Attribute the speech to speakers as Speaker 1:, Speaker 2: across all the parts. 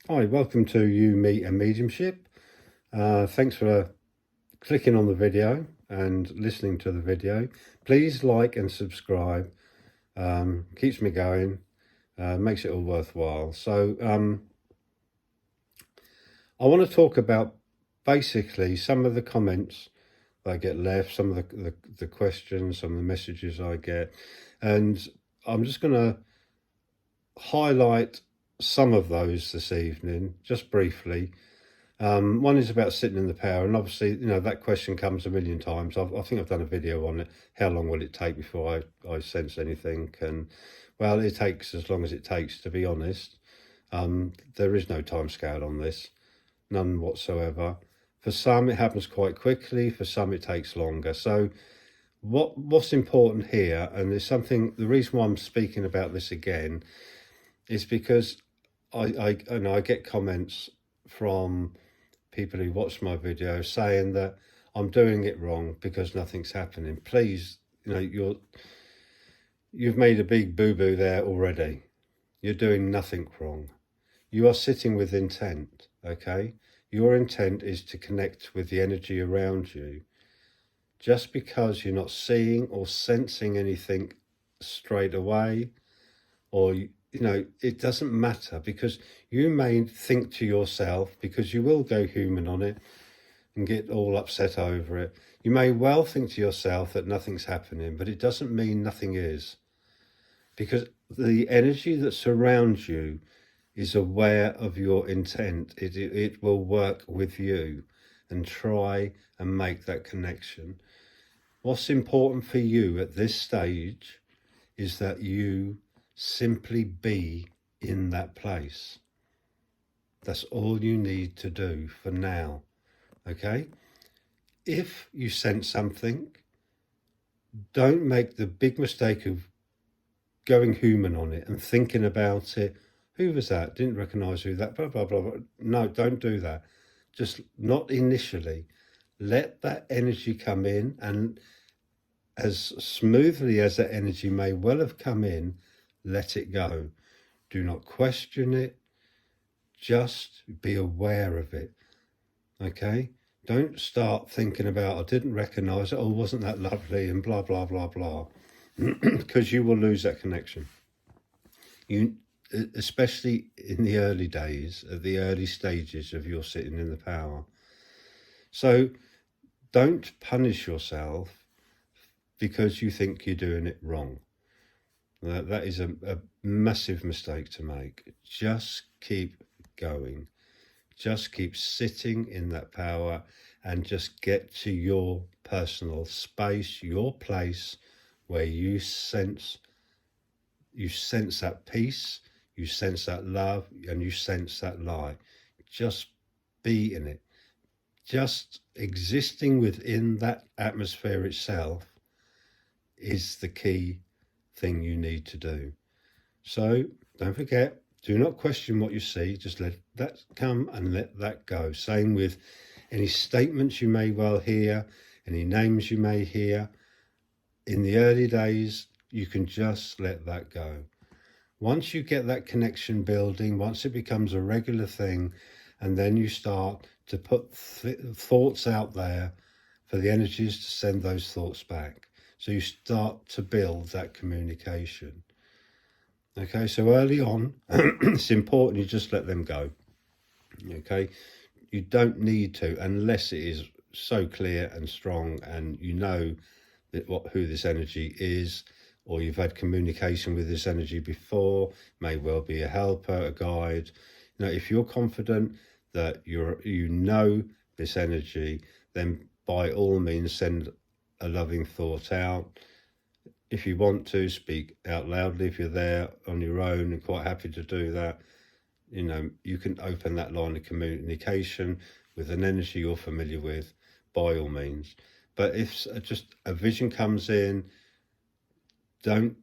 Speaker 1: Hi, welcome to You, Me and Mediumship. Thanks for clicking on the video and listening to the video. Please like and subscribe. Keeps me going, makes it all worthwhile. So I want to talk about basically some of the comments that I get left, some of the questions, some of the messages I get. And I'm just going to highlight some of those this evening, just briefly. One is about sitting in the power, and obviously, that question comes a million times. I think I've done a video on it. How long will it take before I sense anything? And well, it takes as long as it takes, to be honest. There is no time scale on this, none whatsoever. For some, it happens quite quickly. For some, it takes longer. So what's important here, and there's something, the reason why I'm speaking about this again is because I get comments from people who watch my video saying that I'm doing it wrong because nothing's happening. Please, you've made a big boo-boo there already. You're doing nothing wrong. You are sitting with intent, okay? Your intent is to connect with the energy around you. Just because you're not seeing or sensing anything straight away, or it doesn't matter, because you may think to yourself, because you will go human on it and get all upset over it. You may well think to yourself that nothing's happening, but it doesn't mean nothing is, because the energy that surrounds you is aware of your intent. It will work with you and try and make that connection. What's important for you at this stage is that you simply be in that place. That's all you need to do for now, okay? If you sense something, don't make the big mistake of going human on it and thinking about it. Who was that? Didn't recognize who that, blah, blah, blah, blah. No, don't do that. Just not initially. Let that energy come in, and as smoothly as that energy may well have come in, let it go. Do not question it. Just be aware of it. Okay? Don't start thinking about, I didn't recognize it, oh, wasn't that lovely, and blah, blah, blah, blah. Because you will lose that connection. Especially in the early days, at the early stages of your sitting in the power. So don't punish yourself because you think you're doing it wrong. That is a massive mistake to make. Just keep going. Just keep sitting in that power and just get to your personal space, your place where you sense that peace, you sense that love, and you sense that light. Just be in it. Just existing within that atmosphere itself is the key thing you need to do. So don't forget, do not question what you see. Just let that come and let that go. Same with any statements you may well hear, any names you may hear. In the early days, you can just let that go. Once you get that connection building, once it becomes a regular thing, and then you start to put thoughts out there for the energies to send those thoughts back. So you start to build that communication. Okay, so early on, it's important you just let them go. Okay, you don't need to, unless it is so clear and strong and you know that who this energy is, or you've had communication with this energy before, may well be a helper, a guide. If you're confident that you know this energy, then by all means send a loving thought out. If you want to, speak out loudly if you're there on your own, and quite happy to do that. You can open that line of communication with an energy you're familiar with, by all means. But if just a vision comes in, don't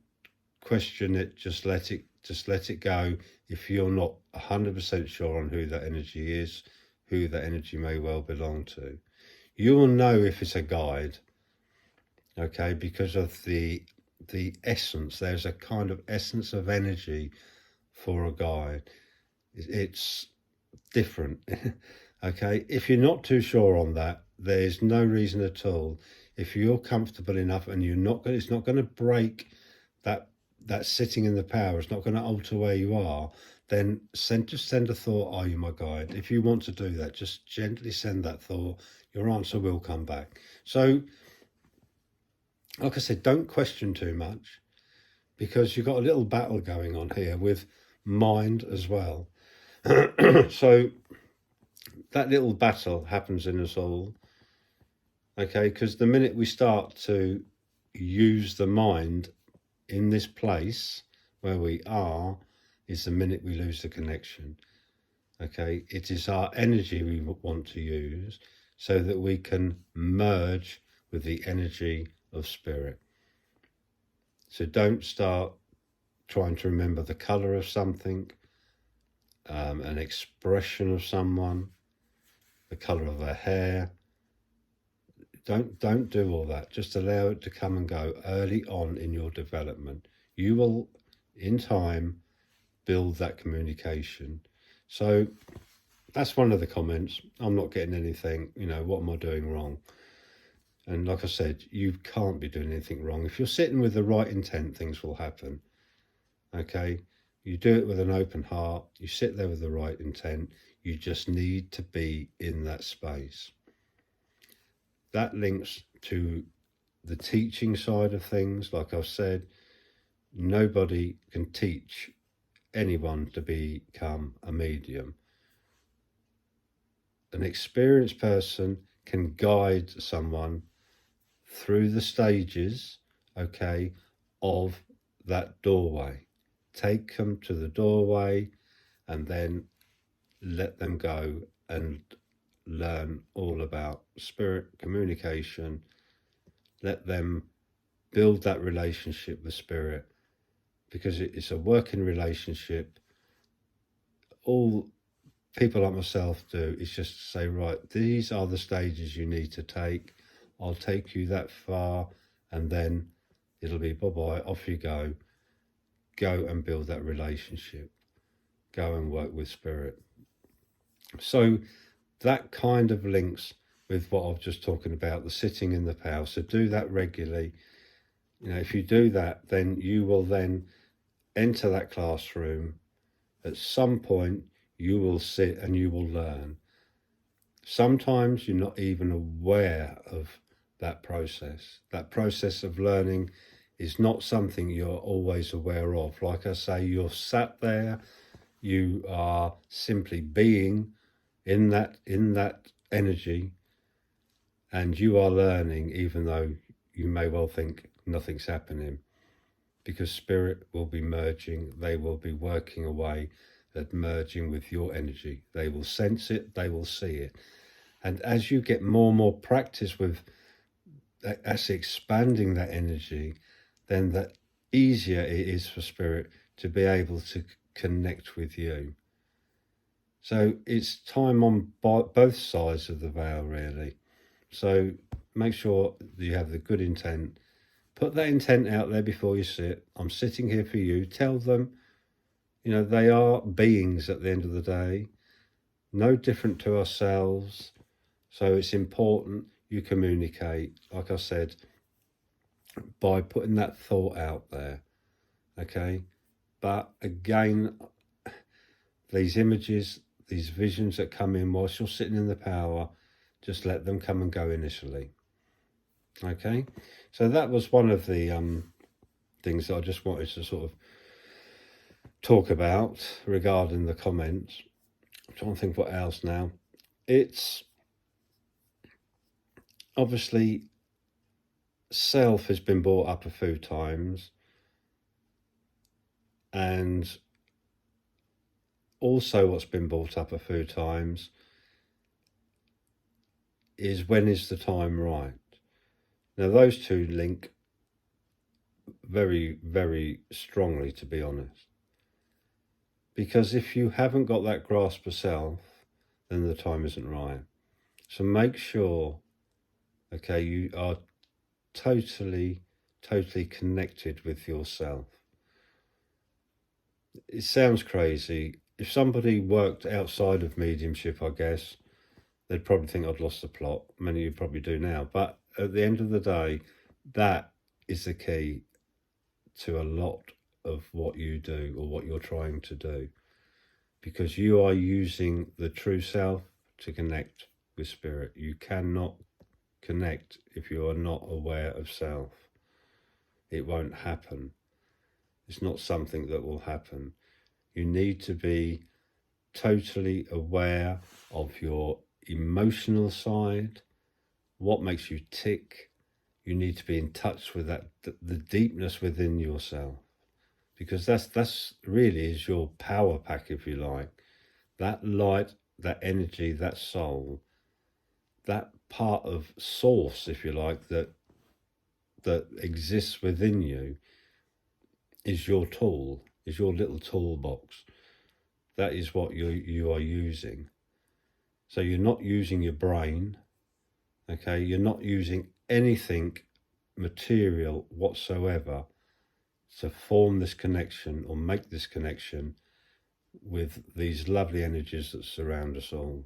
Speaker 1: question it, just let it go. If you're not 100% sure on who that energy is, who that energy may well belong to, you will know if it's a guide, okay, because of the essence. There's a kind of essence of energy for a guide. It's different. Okay, if you're not too sure on that, there's no reason at all. If you're comfortable enough and it's not going to break that sitting in the power, it's not going to alter where you are, then just send a thought, "Are you my guide?" If you want to do that, just gently send that thought. Your answer will come back. So, like I said, don't question too much, because you've got a little battle going on here with mind as well. So that little battle happens in us all, okay? Because the minute we start to use the mind in this place where we are, is the minute we lose the connection, okay? It is our energy we want to use so that we can merge with the energy of spirit. So don't start trying to remember the colour of something, an expression of someone, the colour of their hair. Don't do all that. Just allow it to come and go early on in your development. You will, in time, build that communication. So that's one of the comments. I'm not getting anything, what am I doing wrong? And like I said, you can't be doing anything wrong. If you're sitting with the right intent, things will happen. Okay? You do it with an open heart. You sit there with the right intent. You just need to be in that space. That links to the teaching side of things. Like I've said, nobody can teach anyone to become a medium. An experienced person can guide someone through the stages, okay, of that doorway. Take them to the doorway and then let them go and learn all about spirit communication. Let them build that relationship with spirit, because it's a working relationship. All people like myself do is just say, right, these are the stages you need to take. I'll take you that far, and then it'll be bye-bye, off you go. Go and build that relationship. Go and work with spirit. So that kind of links with what I was just talking about, the sitting in the power. So do that regularly. If you do that, then you will then enter that classroom. At some point, you will sit and you will learn. Sometimes you're not even aware of that process. That process of learning is not something you're always aware of. Like I say, you're sat there, you are simply being in that energy, and you are learning, even though you may well think nothing's happening, because spirit will be merging. They will be working away at merging with your energy. They will sense it, they will see it. And as you get more and more practice with as expanding that energy, then the easier it is for spirit to be able to connect with you. So it's time on both sides of the veil, really. So make sure that you have the good intent. Put that intent out there before you sit. I'm sitting here for you. Tell them, they are beings at the end of the day, no different to ourselves. So it's important you communicate, like I said, by putting that thought out there, okay? But again, these images, these visions that come in whilst you're sitting in the power, just let them come and go initially, okay? So that was one of the things that I just wanted to sort of talk about regarding the comments. I'm trying to think what else now. It's obviously self has been brought up a few times, and also what's been brought up a few times is, when is the time right? Now those two link very, very strongly, to be honest, because if you haven't got that grasp of self, then the time isn't right. So make sure, okay, you are totally connected with yourself. It sounds crazy. if somebody worked outside of mediumship, I guess, they'd probably think I'd lost the plot. Many of you probably do now. But at the end of the day, that is the key to a lot of what you do or what you're trying to do, because you are using the true self to connect with spirit. You cannot connect if you are not aware of self. It won't happen. It's not something that will happen. You need to be totally aware of your emotional side, what makes you tick. You need to be in touch with that, the deepness within yourself, because that's really is your power pack, if you like. That light, that energy, that soul, that part of source, if you like, that exists within you is your tool, is your little toolbox. That is what you are using. So you're not using your brain, okay? You're not using anything material whatsoever to form this connection or make this connection with these lovely energies that surround us all.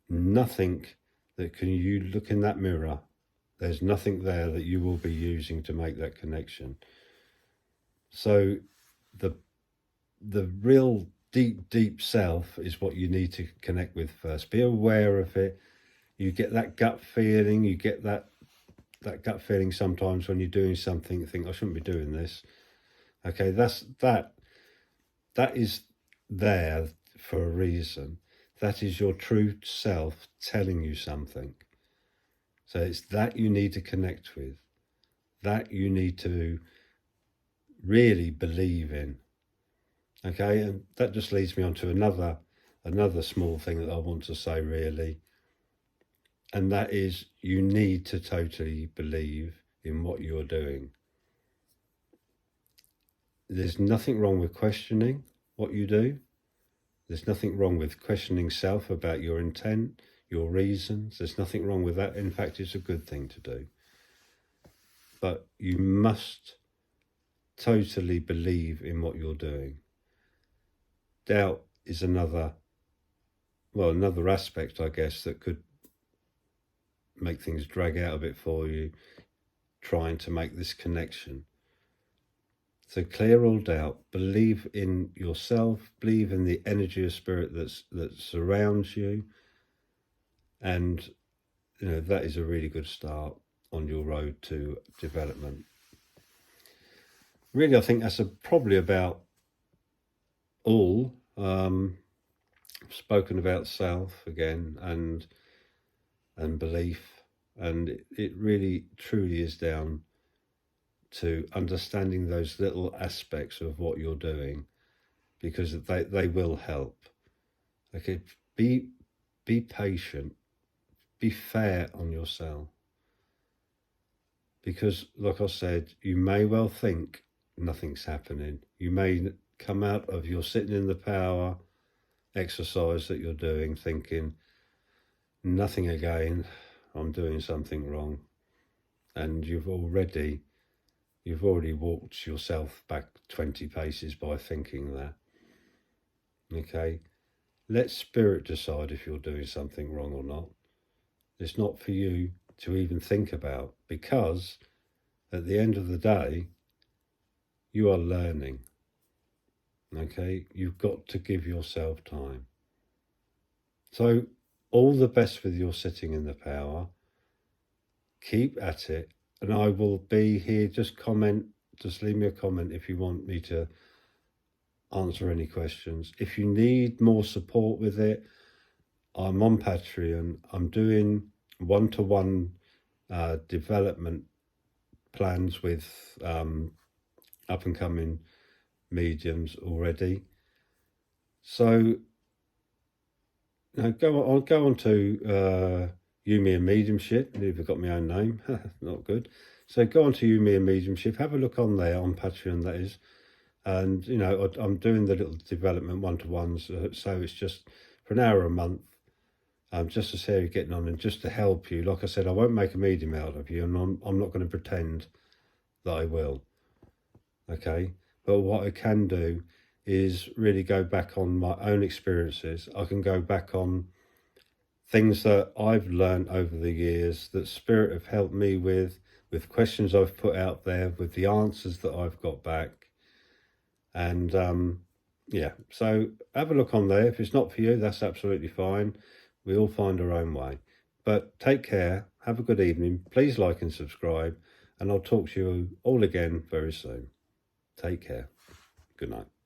Speaker 1: Nothing that you look in that mirror, there's nothing there that you will be using to make that connection. So the real deep self is what you need to connect with first. Be aware of it. You get that gut feeling, you get that gut feeling sometimes when you're doing something, you think, I shouldn't be doing this. Okay, that is there for a reason. That is your true self telling you something. So it's that you need to connect with, that you need to really believe in. Okay, and that just leads me on to another small thing that I want to say, really. And that is, you need to totally believe in what you're doing. There's nothing wrong with questioning what you do. There's nothing wrong with questioning self about your intent, your reasons. There's nothing wrong with that. In fact, it's a good thing to do. But you must totally believe in what you're doing. Doubt is another aspect, I guess, that could make things drag out a bit for you, trying to make this connection. So clear all doubt, believe in yourself, believe in the energy of spirit that surrounds you, and that is a really good start on your road to development. Really, I think that's probably about all. I've spoken about self again and belief, and it really truly is down to understanding those little aspects of what you're doing, because they will help. Okay, be patient, be fair on yourself, because like I said, you may well think nothing's happening. You may come out of your sitting in the power exercise that you're doing thinking, nothing again, I'm doing something wrong, and you've already walked yourself back 20 paces by thinking that. Okay, let spirit decide if you're doing something wrong or not. It's not for you to even think about, because at the end of the day, you are learning. Okay, you've got to give yourself time. So all the best with your sitting in the power. Keep at it, and I will be here. Just leave me a comment if you want me to answer any questions. If you need more support with it, I'm on Patreon. I'm doing one-to-one development plans with up and coming mediums already. So I'll go on to Yumi and Mediumship. I've even got my own name. Not good. So go on to Yumi and Mediumship. Have a look on there, on Patreon, that is. And, I'm doing the little development one-to-ones. So it's just for an hour a month, just to see how you're getting on and just to help you. Like I said, I won't make a medium out of you, and I'm not going to pretend that I will. Okay? But what I can do is really go back on my own experiences. I can go back on things that I've learned over the years that Spirit have helped me with questions I've put out there, with the answers that I've got back. And yeah, so have a look on there. If it's not for you, that's absolutely fine. We all find our own way. But take care. Have a good evening. Please like and subscribe. And I'll talk to you all again very soon. Take care. Good night.